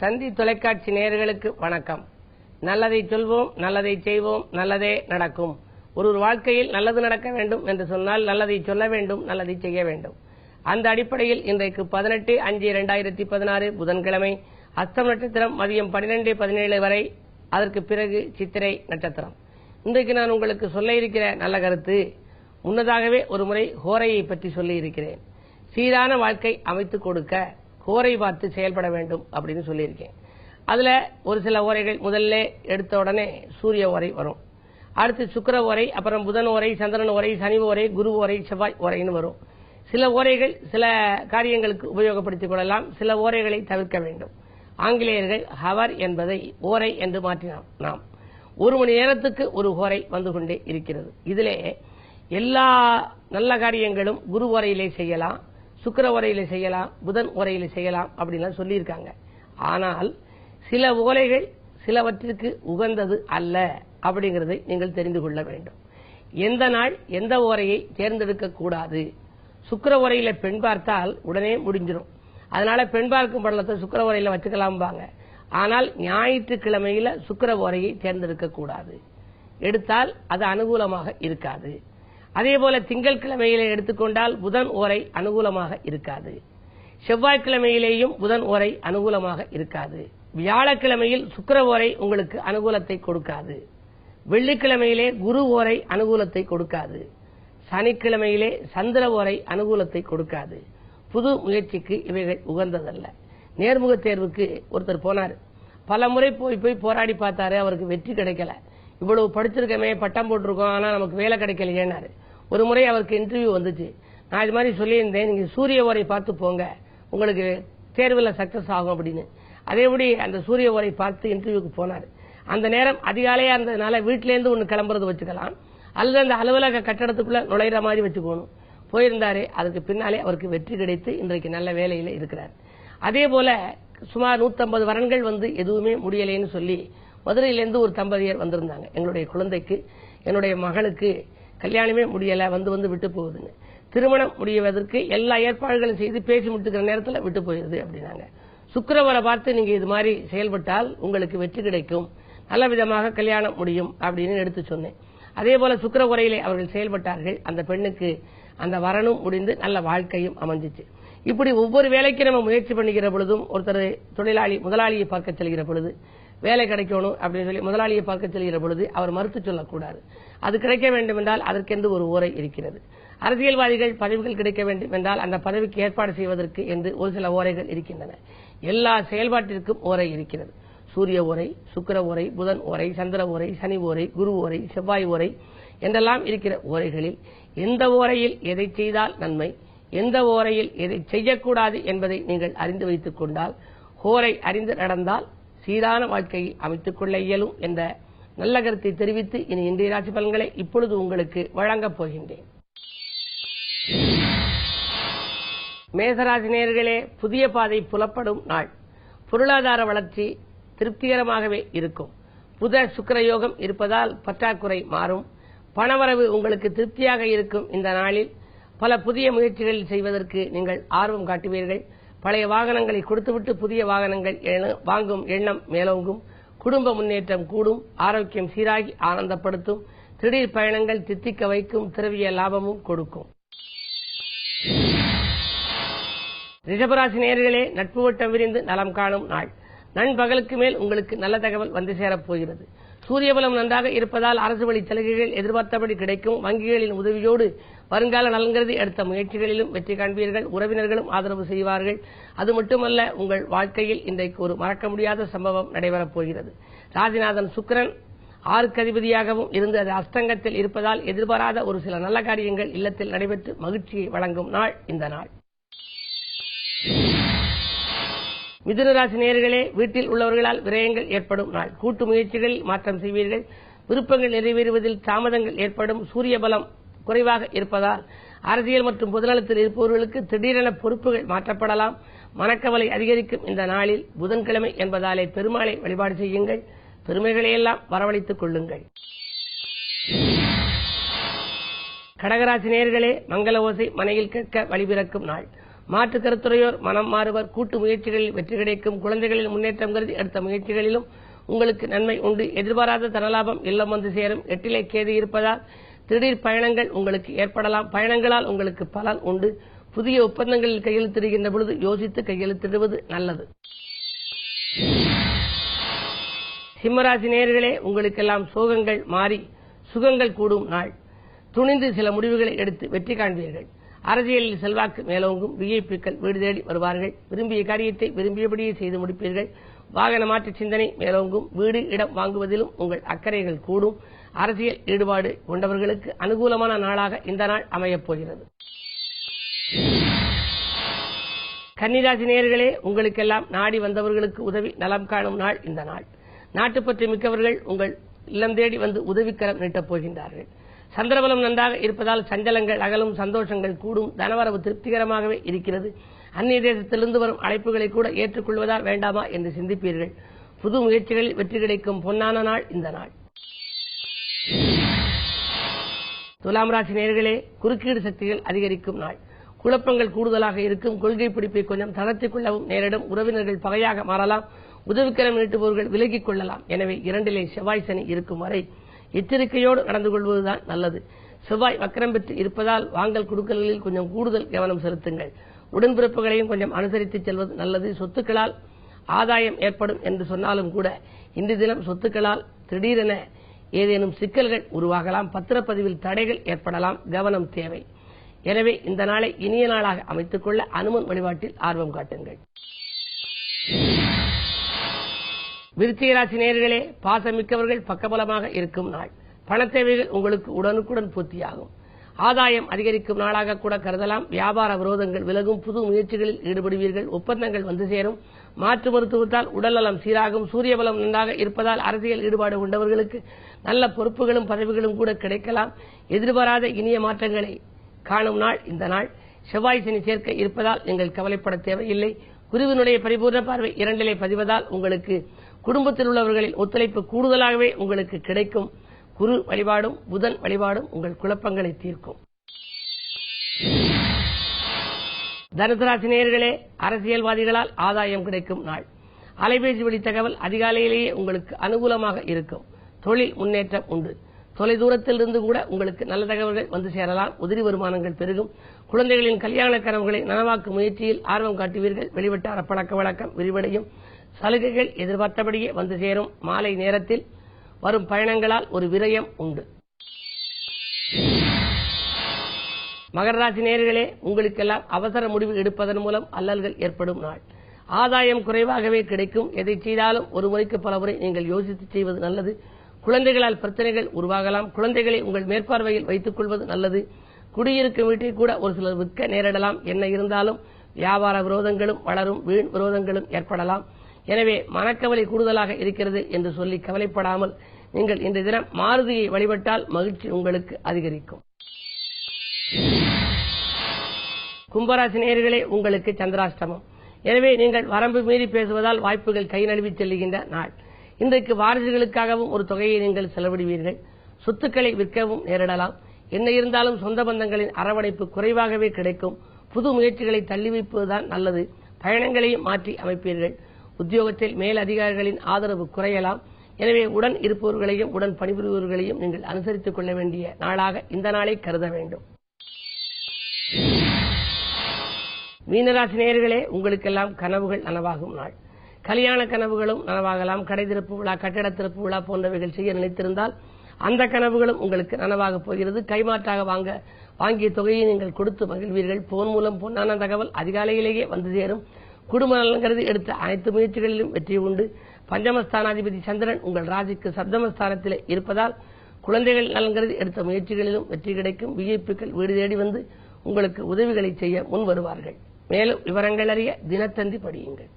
தந்தி தொலைக்காட்சி நேயர்களுக்கு வணக்கம். நல்லதை சொல்வோம், நல்லதை செய்வோம், நல்லதே நடக்கும். ஒரு வாழ்க்கையில் நல்லது நடக்க வேண்டும் என்று சொன்னால் நல்லதை சொல்ல வேண்டும், நல்லதை செய்ய வேண்டும். அந்த அடிப்படையில் இன்றைக்கு 18/5/2016 புதன்கிழமை அஸ்தம் நட்சத்திரம் மதியம் 12:17 வரை, அதற்கு பிறகு சித்திரை நட்சத்திரம். இன்றைக்கு நான் உங்களுக்கு சொல்ல இருக்கிற நல்ல கருத்து, முன்னதாகவே ஒரு முறை ஹோரையை பற்றி சொல்லி இருக்கிறேன். சீரான வாழ்க்கை அமைத்துக் கொடுக்க ஹோரை பார்த்து செயல்பட வேண்டும் அப்படின்னு சொல்லியிருக்கேன். அதுல ஒரு சில ஓரைகள் முதல்ல எடுத்த உடனே சூரிய ஓரை வரும், அடுத்து சுக்கிர ஓரை, அப்புறம் புதன் ஓரை, சந்திரன் ஓரை, சனி ஓரை, குரு ஓரை, செவ்வாய் ஓரைன்னு வரும். சில ஓரைகள் சில காரியங்களுக்கு உபயோகப்படுத்திக் கொள்ளலாம், சில ஓரைகளை தவிர்க்க வேண்டும். ஆங்கிலேயர்கள் ஹவர் என்பதை ஓரை என்று மாற்றினோம். நாம் 1 மணி நேரத்துக்கு ஒரு ஓரை வந்து கொண்டே இருக்கிறது. இதிலே எல்லா நல்ல காரியங்களும் குரு ஓரையிலே செய்யலாம், சுக்கிர ஓரையில செய்யலாம், புதன் ஓரையில செய்யலாம் அப்படின்லாம் சொல்லியிருக்காங்க. ஆனால் சில ஓரைகள் சிலவற்றிற்கு உகந்தது அல்ல அப்படிங்கிறதை நீங்கள் தெரிந்து கொள்ள வேண்டும். எந்த நாள் எந்த ஓரையை தேர்ந்தெடுக்க கூடாது. சுக்கிர ஓரையில பெண் பார்த்தால் உடனே முடிஞ்சிடும், அதனால பெண் பார்க்கும் படலத்தை சுக்கிர ஓரையில வச்சுக்கலாம்பாங்க. ஆனால் ஞாயிற்றுக்கிழமையில சுக்கிர ஓரையை தேர்ந்தெடுக்க கூடாது, எடுத்தால் அது அனுகூலமாக இருக்காது. அதே போல திங்கள் கிழமையிலே எடுத்துக்கொண்டால் புதன் ஓரை அனுகூலமாக இருக்காது, செவ்வாய்க்கிழமையிலேயும் புதன் ஓரை அனுகூலமாக இருக்காது, வியாழக்கிழமையில் சுக்கிர ஓரை உங்களுக்கு அனுகூலத்தை கொடுக்காது, வெள்ளிக்கிழமையிலே குரு ஓரை அனுகூலத்தை கொடுக்காது, சனிக்கிழமையிலே சந்திர ஓரை அனுகூலத்தை கொடுக்காது. புது முயற்சிக்கு இவைகள் உகந்ததல்ல. நேர்முக தேர்வுக்கு ஒருத்தர் போனார், பல முறை போய் போராடி பார்த்தாரு, அவருக்கு வெற்றி கிடைக்கல. இவ்வளவு படிச்சிருக்கமே, பட்டம் போட்டிருக்கோம், ஆனா நமக்கு வேலை கிடைக்கலையேனாரு. ஒரு முறை அவருக்கு இன்டர்வியூ வந்துச்சு. நான் இது மாதிரி சொல்லியிருந்தேன், நீங்க சூரிய ஓரை பார்த்து போங்க, உங்களுக்கு தேர்வில் சக்சஸ் ஆகும் அப்படின்னு. அதேபடி அந்த சூரிய ஓரை பார்த்து இன்டர்வியூக்கு போனார். அந்த நேரம் அதிகாலையா இருந்ததுனால வீட்டிலேருந்து ஒன்று கிளம்புறது வச்சுக்கலாம், அல்லது அந்த அலுவலக கட்டடத்துக்குள்ள நுழையிற மாதிரி வச்சுக்கணும். போயிருந்தாரு, அதுக்கு பின்னாலே அவருக்கு வெற்றி கிடைத்து இன்றைக்கு நல்ல வேலையில இருக்கிறார். அதே போல சுமார் 150 வரன்கள் வந்து எதுவுமே முடியலைன்னு சொல்லி மதுரையிலிருந்து ஒரு தம்பதியர் வந்திருந்தாங்க. எங்களுடைய குழந்தைக்கு, என்னுடைய மகளுக்கு கல்யாணமே முடியல, வந்து விட்டு போகுதுங்க. திருமணம் முடிவதற்கு எல்லா ஏற்பாடுகளும் செய்து பேசி முட்டுக்கிற நேரத்தில் விட்டு போயிருது அப்படின்னாங்க. சுக்கிரவரை பார்த்து நீங்க இது மாதிரி செயல்பட்டால் உங்களுக்கு வெற்றி கிடைக்கும், நல்ல விதமாக கல்யாணம் முடியும் அப்படின்னு எடுத்து சொன்னேன். அதே போல சுக்கிர உரையிலே அவர்கள் செயல்பட்டார்கள். அந்த பெண்ணுக்கு அந்த வரனும் முடிந்து நல்ல வாழ்க்கையும் அமைஞ்சிச்சு. இப்படி ஒவ்வொரு வேலைக்கு நம்ம முயற்சி பண்ணிக்கிற பொழுதும், ஒருத்தர் முதலாளியை பார்க்க செல்கிற பொழுது வேலை கிடைக்கணும் அப்படின்னு சொல்லி முதலாளியை பார்க்க செல்கிற பொழுது அவர் மறுத்து சொல்லக்கூடாது. அது கிடைக்க வேண்டும் என்றால் அதற்கென்று ஒரு ஓரை இருக்கிறது. அரசியல்வாதிகள் பதவிகள் கிடைக்க வேண்டும் என்றால் அந்த பதவிக்கு ஏற்பாடு செய்வதற்கு என்று ஒரு சில ஓரைகள் இருக்கின்றன. எல்லா செயல்பாட்டிற்கும் ஓரை இருக்கிறது. சூரிய ஓரை, சுக்கிர ஓரை, புதன் ஓரை, சந்திர ஓரை, சனி ஓரை, குரு ஓரை, செவ்வாய் ஓரை என்றெல்லாம் இருக்கிற ஓரைகளில் எந்த ஓரையில் எதை செய்தால் நன்மை, எந்த ஓரையில் எதை செய்யக்கூடாது என்பதை நீங்கள் அறிந்து வைத்துக் கொண்டால், ஓரை அறிந்து நடந்தால் சீரான வாழ்க்கையை அமைத்துக் கொள்ள இயலும் என்ற நல்ல கருத்தை தெரிவித்து இனி இன்றைய ராசி பலன்களை இப்பொழுது உங்களுக்கு வழங்கப் போகின்றேன். மேசராசி நேயர்களே, புதிய பாதை புலப்படும் நாள். பொருளாதார வளர்ச்சி திருப்திகரமாகவே இருக்கும். புத சுக்கிர யோகம் இருப்பதால் பற்றாக்குறை மாறும். பணவரவு உங்களுக்கு திருப்தியாக இருக்கும். இந்த நாளில் பல புதிய முயற்சிகள் செய்வதற்கு நீங்கள் ஆர்வம் காட்டுவீர்கள். பழைய வாகனங்களை கொடுத்துவிட்டு புதிய வாகனங்கள் வாங்கும் எண்ணம் மேலோங்கும். குடும்ப முன்னேற்றம் கூடும். ஆரோக்கியம் சீராகி ஆனந்தப்படுத்தும். திடீர் பயணங்கள் தித்திக்க வைக்கும். திரவிய லாபமும் கொடுக்கும். ரிஷபராசி நேயர்களே, நட்பு வட்டம் விரிந்து நலம் காணும் நாள். நண்பகலுக்கு மேல் உங்களுக்கு நல்ல தகவல் வந்து சேரப் போகிறது. சூரிய பலம் நன்றாக இருப்பதால் அரசு வழி சலுகைகள் எதிர்பார்த்தபடி கிடைக்கும். வங்கிகளின் உதவியோடு வருங்கால நலன்கிறது எடுத்த முயற்சிகளிலும் வெற்றி காண்பீர்கள். உறவினர்களும் ஆதரவு செய்வார்கள். அது மட்டுமல்ல, உங்கள் வாழ்க்கையில் இன்றைக்கு ஒரு மறக்க முடியாத சம்பவம் நடைபெறப் போகிறது. ராசிநாதன் சுக்கிரன் 6க்கு அதிபதியாகவும் இருந்து அது அஷ்டங்கத்தில் இருப்பதால் எதிர்பாராத ஒரு சில நல்ல காரியங்கள் இல்லத்தில் நடைபெற்று மகிழ்ச்சியை வழங்கும் நாள் இந்த நாள். மிதுன ராசி நேயர்களே, வீட்டில் உள்ளவர்களால் விரயங்கள் ஏற்படும் நாள். கூட்டு முயற்சிகளில் மாற்றம் செய்வீர்கள். விருப்பங்கள் நிறைவேறுவதில் தாமதங்கள் ஏற்படும். சூரிய பலம் குறைவாக இருப்பதால் அரசியல் மற்றும் பொதுநலத்தில் இருப்பவர்களுக்கு திடீரென பொறுப்புகள் மாற்றப்படலாம். மனக்கவலை அதிகரிக்கும். இந்த நாளில் புதன்கிழமை என்பதாலே பெருமாளை வழிபாடு செய்யுங்கள். பெருமைகளையெல்லாம் வரவழைத்துக் கொள்ளுங்கள். கடகராசி நேயர்களே, மங்கள ஓசை மனையில் கேட்க வழிபிறக்கும் நாள். மாற்று கருத்துரையோர் மனம் மாறுவர். கூட்டு முயற்சிகளில் வெற்றி கிடைக்கும். குழந்தைகளின் முன்னேற்றம் கருதி எடுத்த முயற்சிகளிலும் உங்களுக்கு நன்மை உண்டு. எதிர்பாராத தனலாபம் இல்லம் வந்து சேரும். 8லே கேது இருப்பதால் திடீர் பயணங்கள் உங்களுக்கு ஏற்படலாம். பயணங்களால் உங்களுக்கு பலன் உண்டு. புதிய ஒப்பந்தங்களில் கையெழுத்திடுகின்ற பொழுது யோசித்து கையெழுத்திடுவது நல்லது. சிம்மராசி நேயர்களே, உங்களுக்கெல்லாம் சோகங்கள் மாறி சுகங்கள் கூடும் நாள். துணிந்து சில முடிவுகளை எடுத்து வெற்றி காண்பீர்கள். அரசியலில் செல்வாக்கு மேலோங்கும். விஐபிக்கள் வீடு தேடி வருவார்கள். விரும்பிய காரியத்தை விரும்பியபடியே செய்து முடிப்பீர்கள். வாகன மாற்று சிந்தனை மேலோங்கும். வீடு இடம் வாங்குவதிலும் உங்கள் அக்கறைகள் கூடும். அரசியல் ஈடுபாடு கொண்டவர்களுக்கு அனுகூலமான நாளாக இந்த நாள் அமையப் போகிறது. கன்னிராசி நேயர்களே, உங்களுக்கெல்லாம் நாடி வந்தவர்களுக்கு உதவி நலம் காணும் நாள் இந்த நாள். நாட்டுப்பற்று மிக்கவர்கள் உங்கள் இல்லம் தேடி வந்து உதவிக்கரம் நீட்டப் போகின்றார்கள். சந்திரபலம் நன்றாக இருப்பதால் சஞ்சலங்கள் அகலும். சந்தோஷங்கள் கூடும். தனவரவு திருப்திகரமாகவே இருக்கிறது. அந்நிய தேசத்திலிருந்து வரும் அழைப்புகளை கூட ஏற்றுக்கொள்வதா வேண்டாமா என்று சிந்திப்பீர்கள். புது முயற்சிகளில் வெற்றி கிடைக்கும் பொன்னான நாள் இந்த நாள். துலாம் ராசி நேயர்களே, குறுக்கீடு சக்திகள் அதிகரிக்கும் நாள். குழப்பங்கள் கூடுதலாக இருக்கும். கொள்கை பிடிப்பை கொஞ்சம் தளர்த்திக் கொள்ளவும் நேரிடும். உறவினர்கள் பகையாக மாறலாம். உதவிக்கரம் நீட்டுபவர்கள் விலகிக் கொள்ளலாம். எனவே 2லே செவ்வாய் சனி இருக்கும் வரை எச்சரிக்கையோடு நடந்து கொள்வதுதான் நல்லது. செவ்வாய் வக்கரம் பெற்று இருப்பதால் வாங்கல் கொடுக்கல்களில் கொஞ்சம் கூடுதல் கவனம் செலுத்துங்கள். உடன்பிறப்புகளையும் கொஞ்சம் அனுசரித்து செல்வது நல்லது. சொத்துக்களால் ஆதாயம் ஏற்படும் என்று சொன்னாலும் கூட இன்று தினம் சொத்துக்களால் திடீரென ஏதேனும் சிக்கல்கள் உருவாகலாம். பத்திரப்பதிவில் தடைகள் ஏற்படலாம். கவனம் தேவை. எனவே இந்த நாளை இனிய நாளாக அமைத்துக் கொள்ள அனுமன் வழிபாட்டில் ஆர்வம் காட்டுங்கள். விருச்சிக ராசி நேயர்களே, பாசமிக்கவர்கள் பக்கபலமாக இருக்கும் நாள். பணத்தேவைகள் உங்களுக்கு உடனுக்குடன் பூர்த்தியாகும். ஆதாயம் அதிகரிக்கும் நாளாக கூட கருதலாம். வியாபார விரோதங்கள் விலகும். புது முயற்சிகளில் ஈடுபடுவீர்கள். ஒப்பந்தங்கள் வந்து சேரும். மாற்று மருத்துவத்தால் உடல்நலம் சீராகும். சூரிய பலம் நன்றாக இருப்பதால் அரசியல் ஈடுபாடு கொண்டவர்களுக்கு நல்ல பொறுப்புகளும் பதவிகளும் கூட கிடைக்கலாம். எதிர்பாராத இனிய மாற்றங்களை காணும் நாள் இந்த நாள். செவ்வாய் சனி சேர்க்கை இருப்பதால் நீங்கள் கவலைப்பட தேவையில்லை. குருவினுடைய பரிபூர்ண பார்வை 2லே பதிவதால் உங்களுக்கு குடும்பத்தில் உள்ளவர்களின் ஒத்துழைப்பு கூடுதலாகவே உங்களுக்கு கிடைக்கும். குரு வழிபாடும் புதன் வழிபாடும் உங்கள் குழப்பங்களை தீர்க்கும். தனுசு ராசி நேயர்களே, அரசியல்வாதிகளால் ஆதாயம் கிடைக்கும் நாள். அலைபேசி வழி தகவல் அதிகாலையிலேயே உங்களுக்கு அனுகூலமாக இருக்கும். தொழில் முன்னேற்றம் உண்டு. தொலைதூரத்தில் இருந்து கூட உங்களுக்கு நல்ல தகவல்கள் வந்து சேரலாம். உதிரி வருமானங்கள் பெருகும். குழந்தைகளின் கல்யாண கனவுகளை நனவாக்கும் முயற்சியில் ஆர்வம் காட்டுவீர்கள். வெளிவட்டார பழக்க வழக்கம் விரிவடையும். சலுகைகள் எதிர்பார்த்தபடியே வந்து சேரும். மாலை நேரத்தில் வரும் பயணங்களால் ஒரு விரயம் உண்டு. மகர ராசி நேயர்களே, உங்களுக்கெல்லாம் அவசர முடிவு எடுப்பதன் மூலம் அல்லல்கள் ஏற்படும் நாள். ஆதாயம் குறைவாகவே கிடைக்கும். எதை செய்தாலும் ஒரு முறைக்கு பல முறை நீங்கள் யோசித்து செய்வது நல்லது. குழந்தைகளால் பிரச்சனைகள் உருவாகலாம். குழந்தைகளை உங்கள் மேற்பார்வையில் வைத்துக் கொள்வது நல்லது. குடியிருக்கும் வீட்டை கூட ஒரு சிலர் விற்க நேரிடலாம். என்ன இருந்தாலும் வியாபார விரோதங்களும் வளரும். வீண் விரோதங்களும் ஏற்படலாம். எனவே மனக்கவலை கூடுதலாக இருக்கிறது என்று சொல்லி கவலைப்படாமல் நீங்கள் இன்று தினம் மாருதியை வழிபட்டால் மகிழ்ச்சி உங்களுக்கு அதிகரிக்கும். கும்பராசி நேயர்களே, உங்களுக்கு சந்திராஷ்டமம். எனவே நீங்கள் வரம்பு மீறி பேசுவதால் வாய்ப்புகள் கை நழுவி செல்லுகின்ற நாள். இன்றைக்கு வாரிசுகளுக்காகவும் ஒரு தொகையை நீங்கள் செலவிடுவீர்கள். சொத்துக்களை விற்கவும் நேரிடலாம். என்ன இருந்தாலும் சொந்த பந்தங்களின் அரவணைப்பு குறைவாகவே கிடைக்கும். புது முயற்சிகளை தள்ளி வைப்பதுதான் நல்லது. பயணங்களையும் மாற்றி அமைப்பீர்கள். உத்தியோகத்தில் மேல் அதிகாரிகளின் ஆதரவு குறையலாம். எனவே உடன் இருப்பவர்களையும் உடன் பணிபுரிபவர்களையும் நீங்கள் அனுசரித்துக் கொள்ள வேண்டிய நாளாக இந்த நாளை கருத வேண்டும். மீனராசி நேயர்களே, உங்களுக்கெல்லாம் கனவுகள் நனவாகும் நாள். கல்யாண கனவுகளும் நனவாகலாம். கடை திறப்பு விழா, கட்டிட திறப்பு விழா போன்றவைகள் செய்ய நினைத்திருந்தால் அந்த கனவுகளும் உங்களுக்கு நனவாக போகிறது. கைமாற்றாக வாங்கிய தொகையை நீங்கள் கொடுத்து மகிழ்வீர்கள். போன் மூலம் பொன்னான தகவல் அதிகாலையிலேயே வந்து சேரும். குடும்ப நலன் கருதி எடுத்த அனைத்து முயற்சிகளிலும் வெற்றி உண்டு. பஞ்சமஸ்தானாதிபதி சந்திரன் உங்கள் ராசிக்கு சப்தமஸ்தானத்திலே இருப்பதால் குழந்தைகள் நலன் கருதி எடுத்த முயற்சிகளிலும் வெற்றி கிடைக்கும். விஐபிக்கள் வீடு தேடி வந்து உங்களுக்கு உதவிகளை செய்ய முன் வருவார்கள். மேலும் விவரங்கள் அறிய தினத்தந்தி படியுங்கள்.